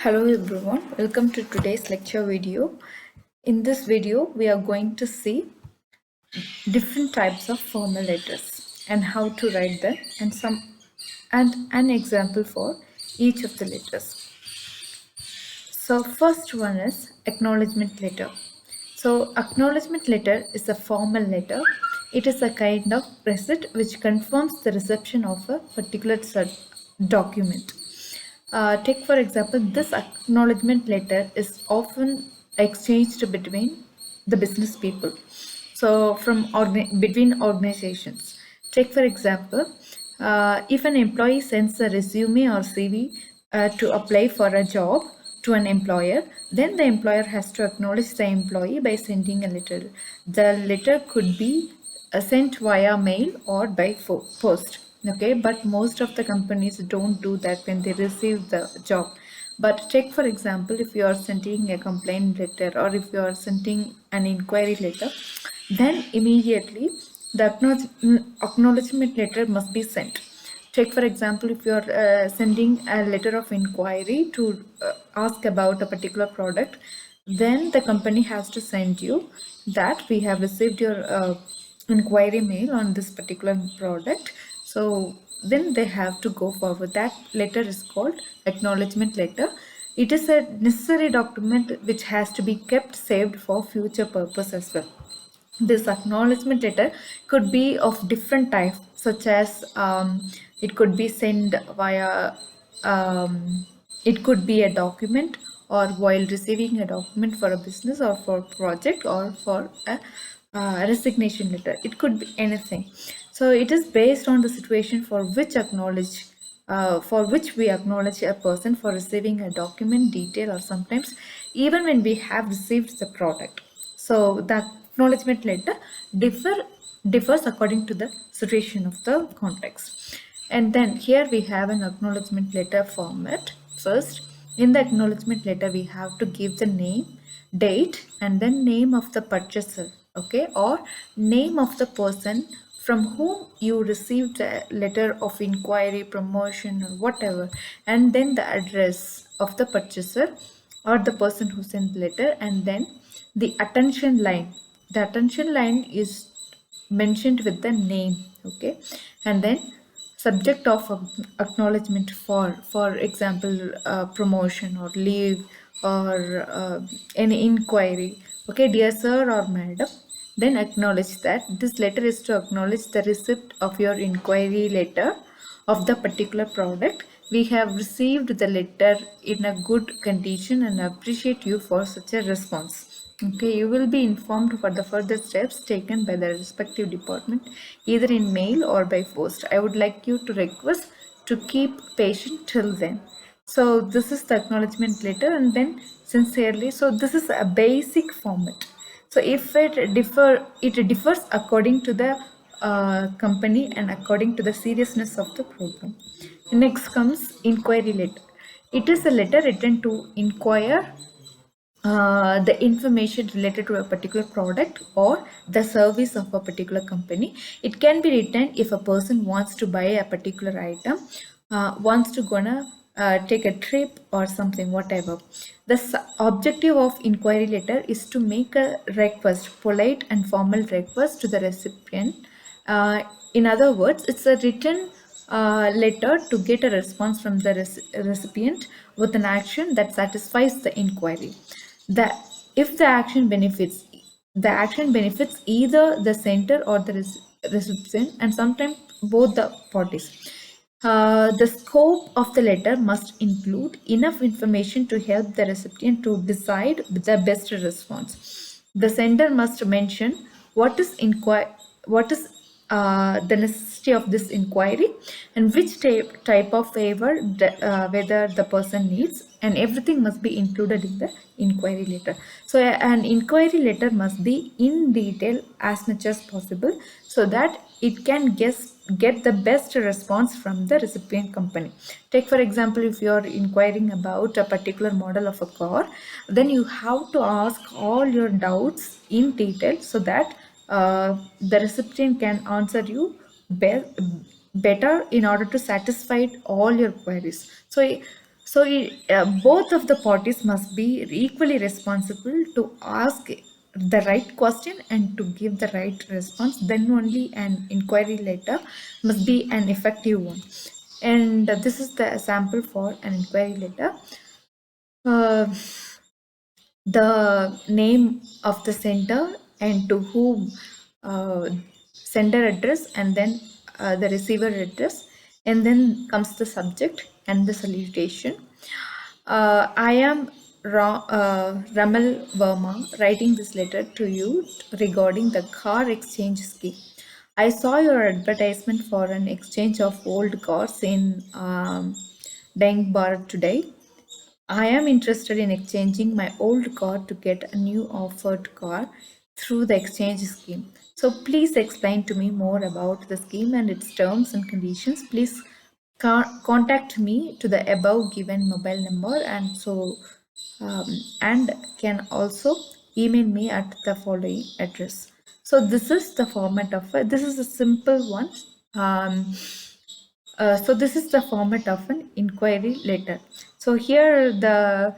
Hello everyone, welcome to today's lecture video. In this video, we are going to see different types of formal letters and how to write them and an example for each of the letters. So first one is acknowledgement letter. So acknowledgement letter is a formal letter. It is a kind of receipt which confirms the reception of a particular document. Take for example, this acknowledgement letter is often exchanged between the business people. So between organizations. Take for example, if an employee sends a resume or CV to apply for a job to an employer, then the employer has to acknowledge the employee by sending a letter. The letter could be sent via mail or by post. Okay, but most of the companies don't do that when they receive the job. But take for example, if you are sending a complaint letter or if you are sending an inquiry letter, then immediately the acknowledgement letter must be sent. Take for example, if you are sending a letter of inquiry to ask about a particular product, then the company has to send you that we have received your inquiry mail on this particular product. So then they have to go forward. That letter is called acknowledgement letter. It is a necessary document which has to be kept saved for future purpose as well. This acknowledgement letter could be of different types, such as it could be sent via it could be a document, or while receiving a document for a business or for a project or for a resignation letter. It could be anything. So it is based on the situation for which we acknowledge a person for receiving a document, detail, or sometimes even when we have received the product. So the acknowledgement letter differs according to the situation of the context. And then here we have an acknowledgement letter format. First, in the acknowledgement letter, we have to give the name, date, and then name of the purchaser, okay, or name of the person from whom you received a letter of inquiry, promotion, or whatever, and then the address of the purchaser or the person who sent the letter, and then the attention line. The attention line is mentioned with the name, okay, and then subject of acknowledgement, for example, promotion or leave or any inquiry. Okay, dear sir or madam, then acknowledge that this letter is to acknowledge the receipt of your inquiry letter of the particular product. We have received the letter in a good condition and appreciate you for such a response. Okay, you will be informed for the further steps taken by the respective department, either in mail or by post. I would like you to request to keep patient till then. So this is the acknowledgement letter, and then sincerely. So this is a basic format. So if it differs according to the company and according to the seriousness of the problem. Next comes inquiry letter. It is a letter written to inquire the information related to a particular product or the service of a particular company. It can be written if a person wants to buy a particular item, wants to gonna take a trip or something, whatever. The objective of inquiry letter is to make a request, polite and formal request to the recipient. In other words, it's a written letter to get a response from the recipient with an action that satisfies the inquiry. That if the action benefits either the sender or the recipient, and sometimes both the parties. The scope of the letter must include enough information to help the recipient to decide the best response. The sender must mention what is the necessity of this inquiry and which type of favor whether the person needs, and everything must be included in the inquiry letter. So an inquiry letter must be in detail as much as possible so that it can get the best response from the recipient company. Take for example, if you are inquiring about a particular model of a car, then you have to ask all your doubts in detail so that the recipient can answer you better in order to satisfy all your queries. So So both of the parties must be equally responsible to ask the right question and to give the right response. Then only an inquiry letter must be an effective one. And this is the sample for an inquiry letter. Uh, the name of the sender and to whom, sender address, and then the receiver address, and then comes the subject and the salutation. I am Ramal Verma writing this letter to you regarding the car exchange scheme. I saw your advertisement for an exchange of old cars in Dengbar today. I am interested in exchanging my old car to get a new offered car through the exchange scheme. So please explain to me more about the scheme and its terms and conditions. Please contact me to the above given mobile number, um, and can also email me at the following address. So this is the format of it. This is a simple one. Um, so this is the format of an inquiry letter. So here the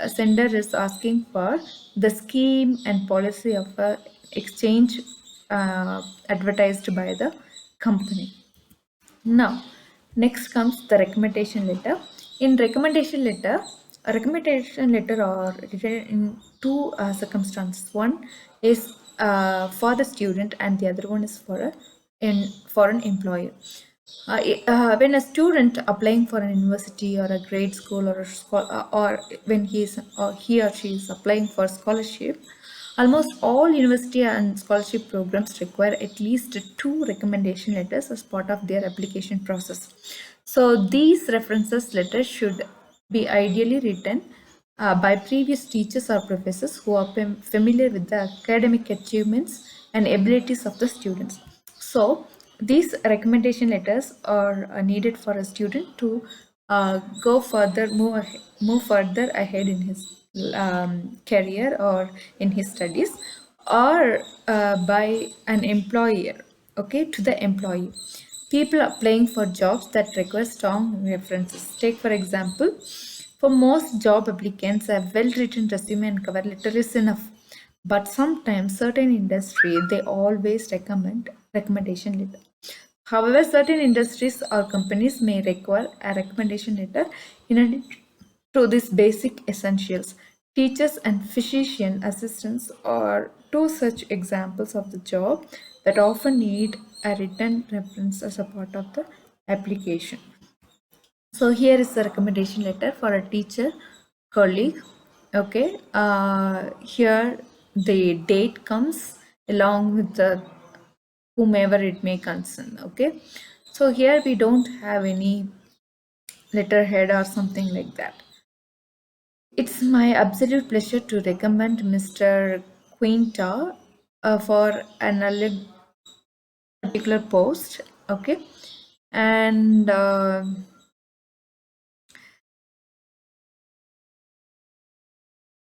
sender is asking for the scheme and policy of a exchange advertised by the company. Now, next comes the recommendation letter. In recommendation letter are written in two circumstances. One is for the student, and the other one is for an employer. When a student applying for an university or a grade school or when he or she is applying for scholarship, almost all university and scholarship programs require at least two recommendation letters as part of their application process. So these references letters should be ideally written by previous teachers or professors who are familiar with the academic achievements and abilities of the students. So these recommendation letters are needed for a student to move further ahead in his career or in his studies, or by an employer, okay, to the employee. People applying for jobs that require strong references. Take for example, for most job applicants, a well-written resume and cover letter is enough. But sometimes certain industry they always recommend recommendation letter. However, certain industries or companies may require a recommendation letter in addition to these basic essentials. Teachers and physician assistants are two such examples of the job that often need a written reference as a part of the application. So here is the recommendation letter for a teacher colleague. Okay, here the date comes along with the whomever it may concern. Okay, so here we don't have any letterhead or something like that. It's my absolute pleasure to recommend Mr. Quinta for an particular post. Okay, and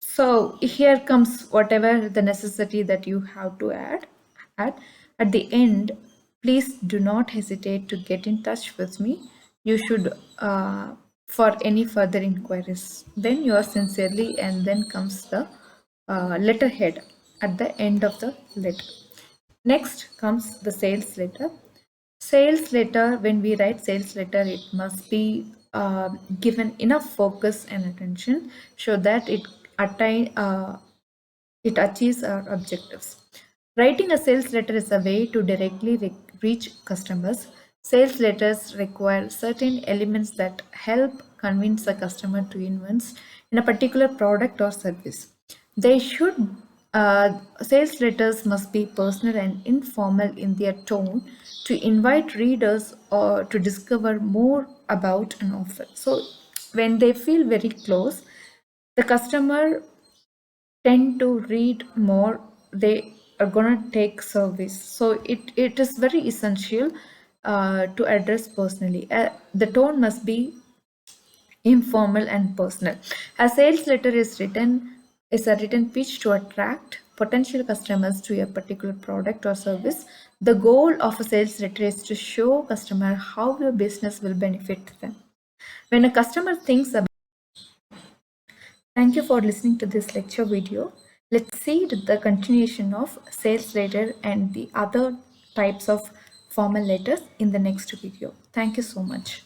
so here comes whatever the necessity that you have to add. At the end, please do not hesitate to get in touch with me. You should for any further inquiries. Then yours sincerely, and then comes the letterhead at the end of the letter. Next comes the sales letter. Sales letter, when we write sales letter, it must be given enough focus and attention so that it achieves our objectives. Writing a sales letter is a way to directly reach customers. Sales letters require certain elements that help convince a customer to invest in a particular product or service. They should Sales letters must be personal and informal in their tone to invite readers or to discover more about an offer. So when they feel very close, the customer tend to read more, they are going to take service. So it is very essential to address personally. The tone must be informal and personal. A sales letter is a written pitch to attract potential customers to a particular product or service. The goal of a sales letter is to show customer how your business will benefit them. When a customer thinks about Thank you for listening to this lecture video. Let's see the continuation of sales letter and the other types of formal letters in the next video. Thank you so much.